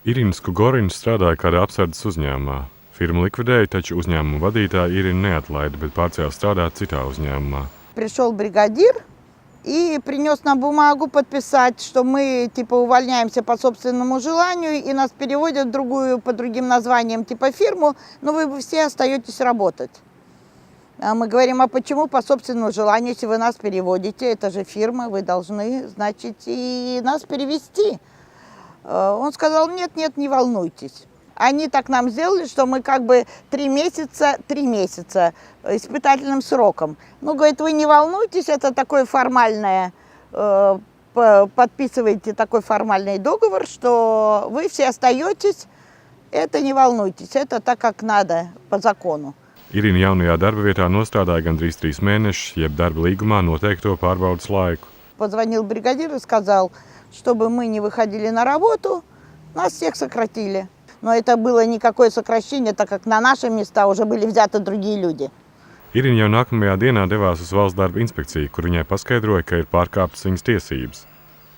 Irina Skugorina strādāja kādā apsardzes uzņēmumā. Firma likvidēja, taču uzņēmuma vadītāja Irina neatlaida, bet pārcēla strādāt citā uzņēmumā. Пришел бригадир и принес нам бумагу подписать, что мы типа увольняемся по собственному желанию и нас переводят в другую, по другим названиям типа фирму, но вы все остаетесь работать. А мы говорим, а почему по собственному желанию, если вы нас переводите, это же фирма, вы должны, значит, и нас перевести. Он сказал, нет, не волнуйтесь. Они так нам сделали, что мы как бы 3 месяца испытательным сроком. Ну, говорит, вы не волнуйтесь, это такое формальное, подписываете такой формальный договор, что вы все остаетесь, это не волнуйтесь, это так, как надо по закону. Irina jaunajā darba vietā nostrādāja gandrīz 3 mēnešus, jeb darba līgumā noteikto pārbaudas laiku. Позвонил бригадир и сказал, чтобы мы не выходили на работу, нас всех сократили. Но это было никакое сокращение, так как на наши места уже были взяты другие люди. Irina jau nākamajā dienā devās uz valsts darba inspekciju, kur viņai paskaidroja, ka ir pārkāptas viņas tiesības.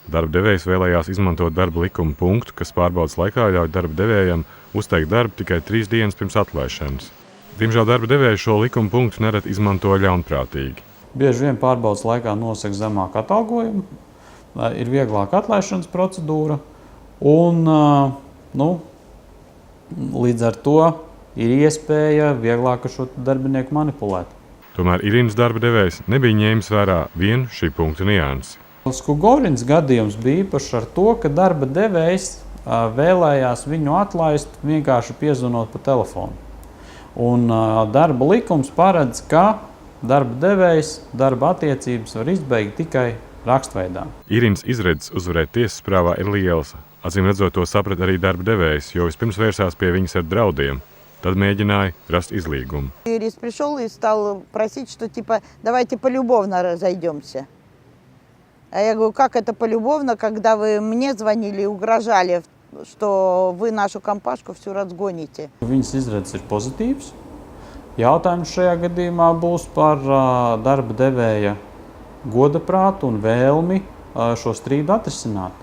Darba devējs vēlējās izmantot darba likuma punktu, kas pārbaudas laikā ļauj darba devējam uzteikt darbu tikai 3 dienas pirms atlaišanas. Diemžēl darba devēji šo likuma punktu nereti izmanto ļaunprātīgi. Bieži vien pārbaudas laikā nosaka zemāku atalgojumu, ir vieglāka atlaišanas procedūra un, līdz ar to ir iespēja vieglāk ar šo darbinieku manipulēt. Tomēr Irinas darba devējs nebija ņēmis vērā vienu šī punkta niansi. Skugorinas gadījums bija īpašs ar to, ka darba devējs vēlējās viņu atlaist vienkārši piezvanot pa telefonu. Un darba likums paredz, ka darba devējs darba attiecības var izbeigt tikai rakstveidā. Irinas izredzes uzvarēt tiesas prāvā ir lielas. Acīm redzot, to saprat arī darba devējs, jo vispirms vērsās pie viņas ar draudiem. Tad mēģināja rast излигум. Юрист пришел и стал просить, что типа давайте полюбовно разойдемся. А я говорю, как это полюбовно, когда вы мне звонили и угрожали, что вы нашу компашку всю разгоните. Viņas izredzes ir pozitīvs. Jautājums šajā gadījumā būs par darba devēja godaprātu un vēlmi šo strīdu atrisināt.